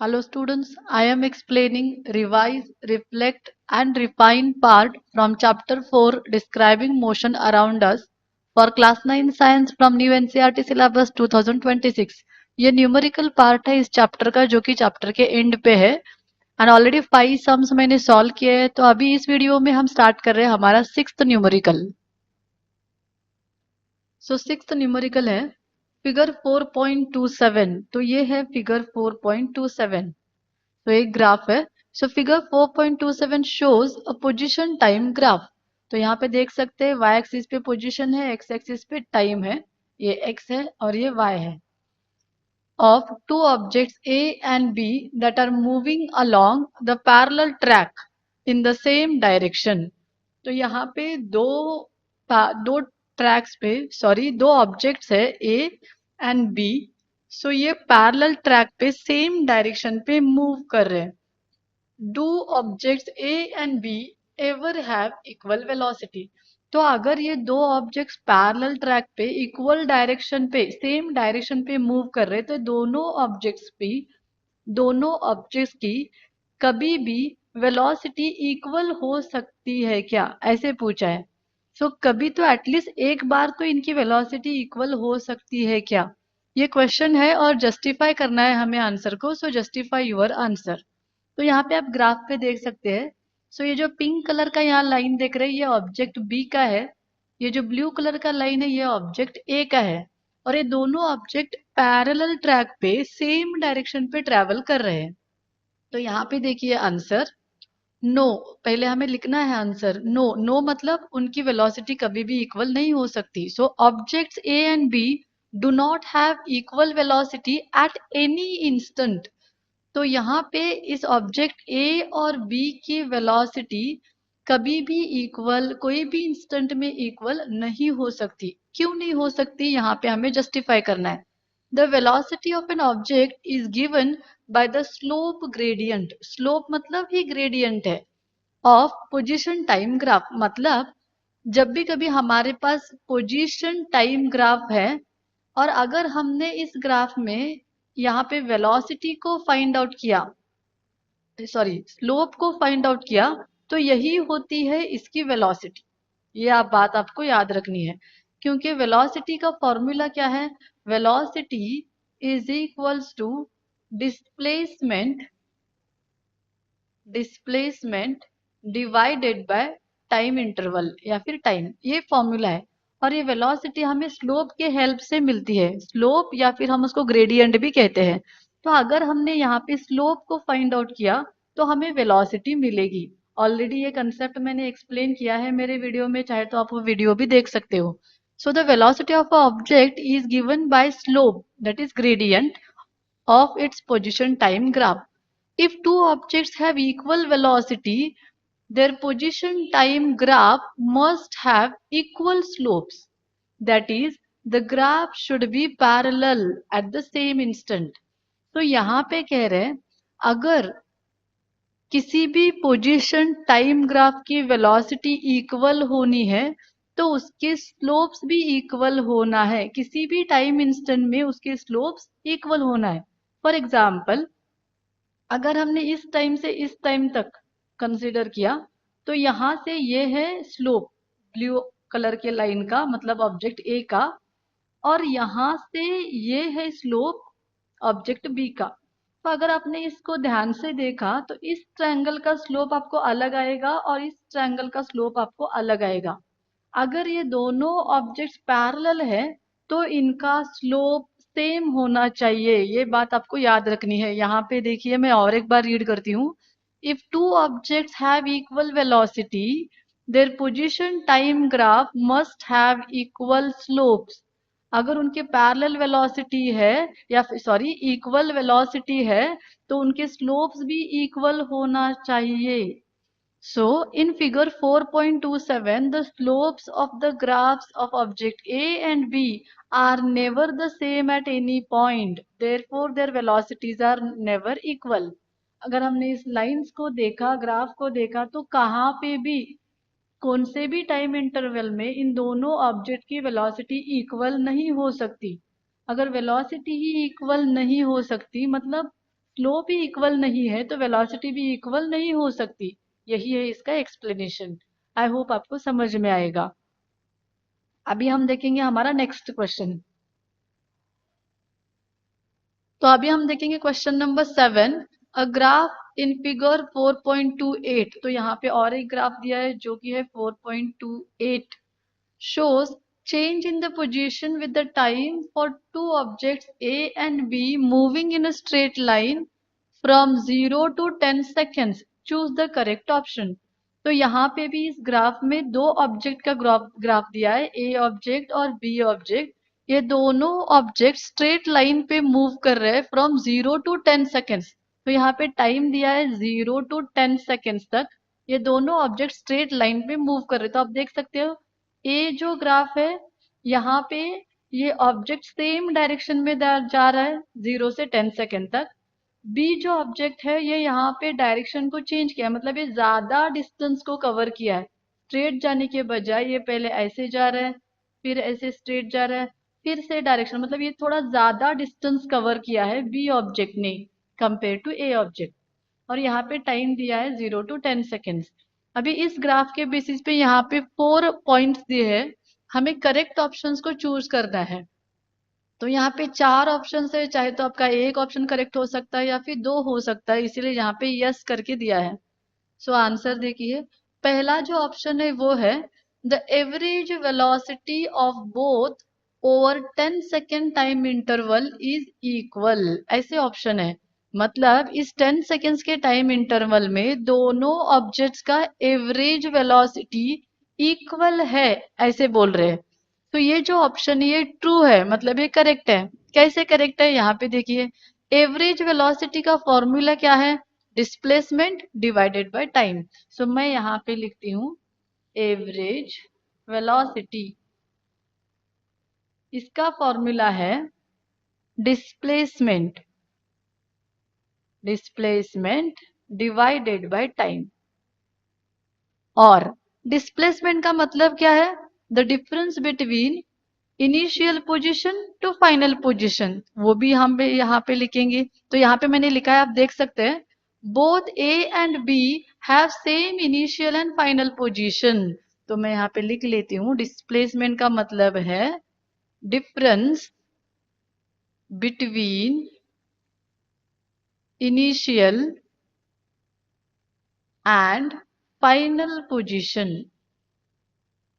Hello students, I am explaining revise, reflect and refine part from chapter 4 describing motion around us for class 9 science from new NCERT syllabus 2026। ये numerical part है इस chapter का जो कि chapter के and पे है and already 5 sums मैंने सॉल्व किए हैं। तो अभी इस वीडियो में हम स्टार्ट कर रहे हैं हमारा सिक्स्थ न्यूमेरिकल। सो सिक्स्थ न्यूमेरिकल है फिगर 4.27। तो ये है फिगर 4.27। तो एक ग्राफ है। So figure 4.27 shows a position time graph. तो यहाँ पे देख सकते हैं y एक्सिस पे पोजीशन है, x एक्सिस पे टाइम है, ये x है और ये y है, of two objects A and B that are moving along the parallel track in the same direction। तो यहाँ पे दो ट्रैक्स पे दो ऑब्जेक्ट्स है A एंड B। सो ये पैरेलल ट्रैक पे सेम डायरेक्शन पे मूव कर रहे हैं। Do objects A and be ever have equal velocity. तो अगर ये दो ऑब्जेक्ट्स पैरेलल ट्रैक पे इक्वल डायरेक्शन पे सेम डायरेक्शन पे मूव कर रहे तो दोनों ऑब्जेक्ट्स की कभी भी वेलोसिटी इक्वल हो सकती है क्या, ऐसे पूछा है। सो कभी तो एटलीस्ट एक बार तो इनकी वेलोसिटी इक्वल हो सकती है क्या, ये क्वेश्चन है और जस्टिफाई करना है हमें आंसर को। सो जस्टिफाई योर आंसर। तो यहाँ पे आप ग्राफ पे देख सकते हैं। सो ये जो पिंक कलर का यहाँ लाइन देख रहे हैं ये ऑब्जेक्ट बी का है, ये जो ब्लू कलर का लाइन है ये ऑब्जेक्ट ए का है और ये दोनों ऑब्जेक्ट पैरेलल ट्रैक पे सेम डायरेक्शन पे ट्रेवल कर रहे हैं। तो यहाँ पे देखिए आंसर नो। पहले हमें लिखना है आंसर नो। नो मतलब उनकी वेलोसिटी कभी भी इक्वल नहीं हो सकती। So objects A and B do not have equal velocity at any instant. तो यहाँ पे इस ऑब्जेक्ट ए और बी की वेलोसिटी कभी भी इक्वल, कोई भी इंस्टेंट में इक्वल नहीं हो सकती। क्यों नहीं हो सकती, यहाँ पे हमें जस्टिफाई करना है। The velocity of an object is given by the slope gradient. Slope मतलब ही ग्रेडियंट है ऑफ पोजीशन टाइम ग्राफ। मतलब जब भी कभी हमारे पास पोजीशन टाइम ग्राफ है और अगर हमने इस ग्राफ में यहाँ पे वेलोसिटी को फाइंड आउट किया, स्लोप को फाइंड आउट किया, तो यही होती है इसकी वेलोसिटी। ये आप बात आपको याद रखनी है क्योंकि वेलोसिटी का फॉर्मूला क्या है। Velocity is equals to displacement displacement divided by time interval या फिर टाइम, ये फॉर्मूला है। और ये वेलोसिटी हमें स्लोप के हेल्प से मिलती है, स्लोप या फिर हम उसको ग्रेडियंट भी कहते हैं। तो अगर हमने यहाँ पे स्लोप को फाइंड आउट किया तो हमें वेलोसिटी मिलेगी। ऑलरेडी ये कंसेप्ट मैंने एक्सप्लेन किया है मेरे वीडियो में, चाहे तो आप वो वीडियो भी देख सकते हो। So the velocity of a object is given by slope that is gradient of its position time graph. If two objects have equal velocity, their position time graph must have equal slopes. That is, the graph should be parallel at the same instant. तो यहाँ पे कह रहे हैं अगर किसी भी position time graph की वेलोसिटी इक्वल होनी है तो उसके स्लोप्स भी इक्वल होना है, किसी भी टाइम इंस्टेंट में उसके स्लोप्स इक्वल होना है। फॉर एग्जाम्पल अगर हमने इस टाइम से इस टाइम तक कंसीडर किया तो यहाँ से ये है स्लोप ब्लू कलर के लाइन का, मतलब ऑब्जेक्ट ए का, और यहाँ से ये है स्लोप ऑब्जेक्ट बी का। तो अगर आपने इसको ध्यान से देखा तो इस ट्रायंगल का स्लोप आपको अलग आएगा और इस ट्रायंगल का स्लोप आपको अलग आएगा। अगर ये दोनों ऑब्जेक्ट्स पैरेलल है तो इनका स्लोप सेम होना चाहिए, ये बात आपको याद रखनी है। यहाँ पे देखिए मैं और एक बार रीड करती हूँ। If two objects have equal velocity their position time graph must have equal slopes. अगर उनके पैरेलल वेलोसिटी है या फिर इक्वल वेलोसिटी है तो उनके स्लोप्स भी इक्वल होना चाहिए। So, in figure 4.27, the slopes of the graphs of object A and B are never the same at any point. Therefore, their velocities are never equal. अगर हमने इस लाइंस को देखा, ग्राफ को देखा, तो कहाँ पे भी कौन से भी टाइम इंटरवल में इन दोनों ऑब्जेक्ट की वेलोसिटी इक्वल नहीं हो सकती। अगर वेलोसिटी ही इक्वल नहीं हो सकती मतलब स्लोप ही इक्वल नहीं है तो वेलोसिटी भी इक्वल नहीं हो सकती। यही है इसका एक्सप्लेनेशन। आई होप आपको समझ में आएगा। अभी हम देखेंगे हमारा नेक्स्ट क्वेश्चन। तो अभी हम देखेंगे question number 7। A graph in figure 4.28। तो यहाँ पे और एक ग्राफ दिया है जो कि है 4.28, shows change in the position with the time for two objects A and B moving in a straight line from 0 to 10 seconds. Choose the correct option. तो यहाँ पे भी इस ग्राफ में दो ऑब्जेक्ट का ग्राफ दिया है, ए ऑब्जेक्ट और बी ऑब्जेक्ट। ये दोनों ऑब्जेक्ट स्ट्रेट लाइन पे मूव कर रहे हैं फ्रॉम 0 टू 10 सेकेंड्स। तो यहाँ पे टाइम दिया है 0 टू 10 सेकेंड्स तक। ये दोनों ऑब्जेक्ट स्ट्रेट लाइन पे मूव कर रहे हैं। तो आप देख सकते हो ए जो ग्राफ है यहाँ पे ये ऑब्जेक्ट सेम डायरेक्शन में जा रहा है 0 से 10 सेकेंड तक। बी जो ऑब्जेक्ट है ये यहाँ पे डायरेक्शन को चेंज किया, मतलब ये ज्यादा डिस्टेंस को कवर किया है। स्ट्रेट जाने के बजाय ये पहले ऐसे जा रहा है, फिर ऐसे स्ट्रेट जा रहा है, फिर से डायरेक्शन, मतलब ये थोड़ा ज्यादा डिस्टेंस कवर किया है बी ऑब्जेक्ट ने कंपेयर टू ए ऑब्जेक्ट। और यहाँ पे टाइम दिया है 0 टू 10 सेकेंड्स। अभी इस ग्राफ के बेसिस पे यहाँ पे 4 पॉइंट्स दिए हैं, हमें करेक्ट ऑप्शंस को चूज करना है। तो यहाँ पे 4 ऑप्शन है, चाहे तो आपका एक ऑप्शन करेक्ट हो सकता है या फिर दो हो सकता है, इसीलिए यहाँ पे यस करके दिया है। सो आंसर देखिए, पहला जो ऑप्शन है वो है the average velocity of both over 10 second time interval is equal, ऐसे ऑप्शन है। मतलब इस 10 सेकेंड्स के टाइम इंटरवल में दोनों ऑब्जेक्ट्स का एवरेज वेलोसिटी इक्वल है, ऐसे बोल रहे हैं। तो ये जो ऑप्शन है ये ट्रू है, मतलब ये करेक्ट है। कैसे करेक्ट है, यहाँ पे देखिए, एवरेज वेलोसिटी का फॉर्मूला क्या है, displacement divided by time. So मैं यहाँ पे लिखती हूँ एवरेज वेलोसिटी, इसका फॉर्मूला है displacement, displacement divided by time. और डिस्प्लेसमेंट का मतलब क्या है, the difference between initial position to final position, वो भी हम यहाँ पे लिखेंगे। तो यहाँ पे मैंने लिखा है, आप देख सकते हैं, both A and B have same initial and final position. तो मैं यहाँ पे लिख लेती हूँ, डिस्प्लेसमेंट का मतलब है difference between initial and final position.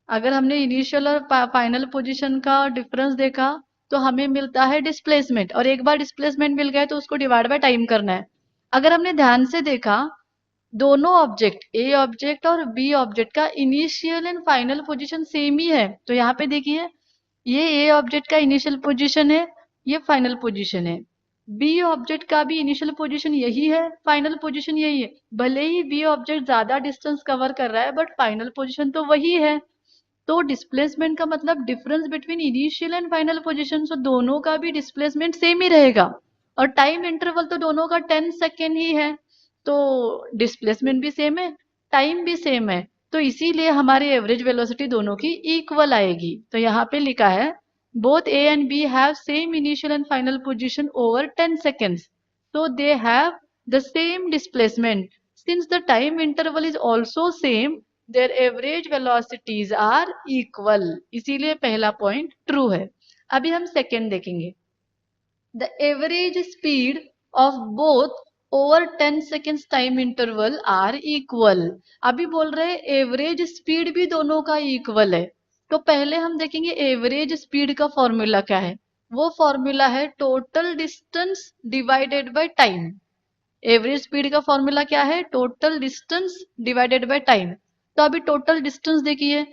अगर हमने इनिशियल और फाइनल पोजीशन का डिफरेंस देखा तो हमें मिलता है डिस्प्लेसमेंट, और एक बार डिस्प्लेसमेंट मिल गया तो उसको डिवाइड बाय टाइम करना है। अगर हमने ध्यान से देखा, दोनों ऑब्जेक्ट ए ऑब्जेक्ट और बी ऑब्जेक्ट का initial and final position same ही है। तो यहाँ पे देखिए, ये ए ऑब्जेक्ट का इनिशियल पोजीशन है, ये फाइनल पोजीशन है। बी ऑब्जेक्ट का भी इनिशियल पोजीशन यही है, फाइनल पोजीशन यही है। भले ही बी ऑब्जेक्ट ज्यादा डिस्टेंस कवर कर रहा है बट फाइनल पोजीशन तो वही है। तो डिस्प्लेसमेंट का मतलब difference between initial and final position, तो दोनों का भी डिस्प्लेसमेंट सेम ही रहेगा। और टाइम इंटरवल तो दोनों का 10 सेकेंड ही है, तो डिस्प्लेसमेंट भी सेम है, टाइम भी सेम है। तो इसीलिए हमारी एवरेज वेलोसिटी दोनों की इक्वल आएगी। तो यहाँ पे लिखा है both A and B have same initial and final position over 10 seconds, so they have the same displacement. Since the time interval is also same, their average velocities are equal. इसीलिए पहला point true है। अभी हम second देखेंगे, the average speed of both over 10 seconds time interval are equal. अभी बोल रहे हैं एवरेज स्पीड भी दोनों का इक्वल है। तो पहले हम देखेंगे एवरेज स्पीड का फॉर्मूला क्या है। वो फॉर्मूला है total distance divided by time. Average speed का फॉर्मूला क्या है, total distance divided by time. तो अभी टोटल डिस्टेंस देखिए,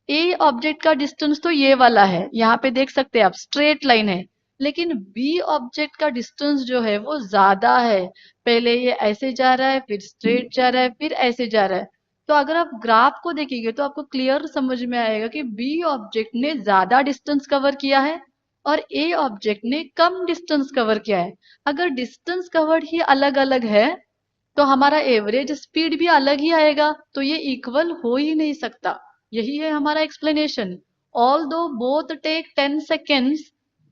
ए ऑब्जेक्ट का डिस्टेंस तो ये वाला है, यहाँ पे देख सकते हैं आप स्ट्रेट लाइन है। लेकिन बी ऑब्जेक्ट का डिस्टेंस जो है वो ज्यादा है, पहले ये ऐसे जा रहा है, फिर स्ट्रेट जा रहा है, फिर ऐसे जा रहा है। तो अगर आप ग्राफ को देखेंगे तो आपको क्लियर समझ में आएगा कि बी ऑब्जेक्ट ने ज्यादा डिस्टेंस कवर किया है और ए ऑब्जेक्ट ने कम डिस्टेंस कवर किया है। अगर डिस्टेंस कवर्ड ही अलग अलग है तो हमारा एवरेज स्पीड भी अलग ही आएगा, तो ये इक्वल हो ही नहीं सकता। यही है हमारा explanation. Although both take 10 seconds,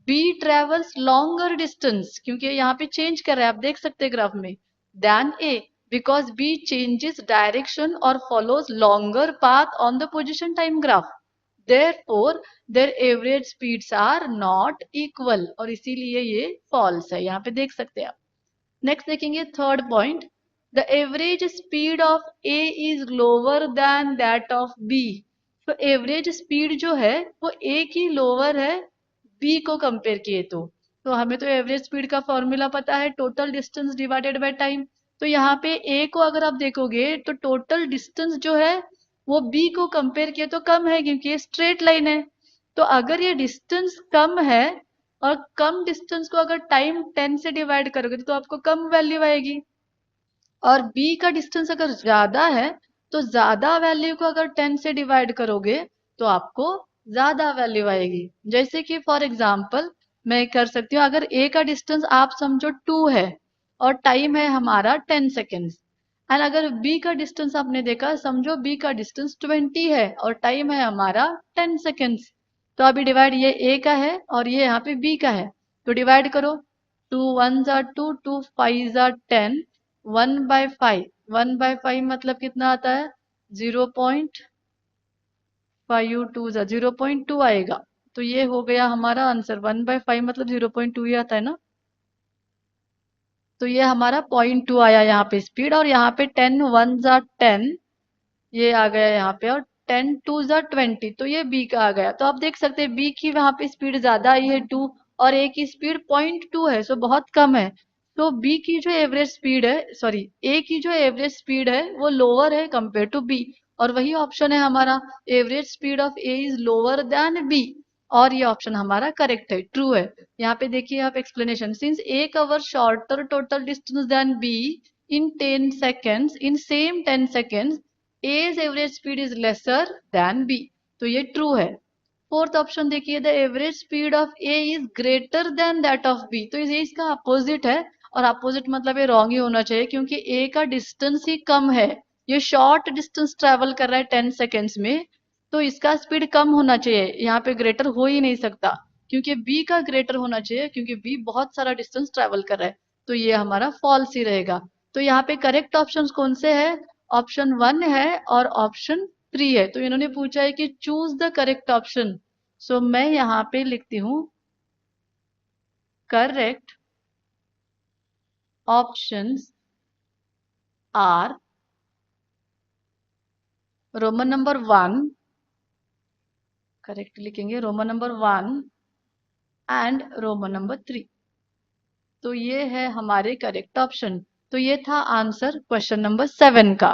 B travels longer distance, क्योंकि यहाँ पे चेंज कर रहा है, आप देख सकते हैं ग्राफ में, then A, because B changes direction और follows longer path on the position time graph, therefore their average speeds are not equal, और इसीलिए ये फॉल्स है, यहाँ पे देख सकते हैं आप। नेक्स्ट देखेंगे third point, the average speed of A is lower than that of B. तो एवरेज स्पीड जो है वो ए की लोअर है बी को कंपेयर किए तो हमें तो एवरेज स्पीड का फॉर्मूला पता है, total distance divided by time. तो यहाँ पे ए को अगर आप देखोगे तो टोटल डिस्टेंस जो है वो बी को कंपेयर किए तो कम है, क्योंकि ये स्ट्रेट लाइन है। तो अगर ये डिस्टेंस कम है और कम डिस्टेंस को अगर टाइम 10 से डिवाइड करोगे तो आपको कम वैल्यू आएगी, और बी का डिस्टेंस अगर ज्यादा है तो ज्यादा वैल्यू को अगर 10 से डिवाइड करोगे तो आपको ज्यादा वैल्यू आएगी। जैसे कि फॉर एग्जांपल मैं कर सकती हूँ, अगर ए का डिस्टेंस आप समझो 2 है और टाइम है हमारा 10 सेकेंड्स, एंड अगर बी का डिस्टेंस आपने देखा, समझो बी का डिस्टेंस 20 है और टाइम है हमारा 10 सेकेंड्स, तो अभी डिवाइड, ये ए का है और ये यहाँ पे बी का है, तो डिवाइड करो, 2 1 2, 2 5 10, 1/5, 1/5 मतलब कितना आता है, 0.5, 0.2 आएगा। तो ये हो गया हमारा आंसर, 1/5 मतलब 0.2 ही आता है ना। तो ये हमारा 0.2 आया यहाँ पे स्पीड, और यहाँ पे 10 1 10 ये आ गया यहाँ पे, और 10 2 20, तो ये बी का आ गया। तो आप देख सकते हैं बी की वहां पे स्पीड ज्यादा आई है 2, और ए की स्पीड 0.2 है, सो बहुत कम है। तो बी की जो एवरेज स्पीड है, सॉरी ए की जो एवरेज स्पीड है वो लोअर है कंपेयर टू बी, और वही ऑप्शन है हमारा, average speed of A is lower than B, और ये ऑप्शन हमारा करेक्ट है, ट्रू है। यहाँ पे देखिए आप explanation, since A cover shorter total distance than B in 10 seconds, in same 10 seconds A's average speed is lesser than B, तो ये ट्रू है। फोर्थ ऑप्शन देखिए, the average speed of A is greater than that of B, तो ये इसका opposite है, और opposite मतलब ये रॉन्ग ही होना चाहिए, क्योंकि ए का डिस्टेंस ही कम है, ये शॉर्ट डिस्टेंस ट्रेवल कर रहा है 10 सेकेंड्स में, तो इसका स्पीड कम होना चाहिए, यहाँ पे ग्रेटर हो ही नहीं सकता, क्योंकि बी का ग्रेटर होना चाहिए, क्योंकि बी बहुत सारा डिस्टेंस ट्रेवल कर रहा है, तो ये हमारा फॉल्स ही रहेगा। तो यहाँ पे करेक्ट ऑप्शन कौन से है, ऑप्शन 1 है और ऑप्शन 3 है। तो इन्होंने पूछा है कि choose the correct option, so मैं यहाँ पे लिखती हूँ correct options are Roman number 1, correct लिखेंगे Roman number 1 and Roman number 3, तो ये है हमारे करेक्ट ऑप्शन। तो ये था आंसर क्वेश्चन नंबर 7 का।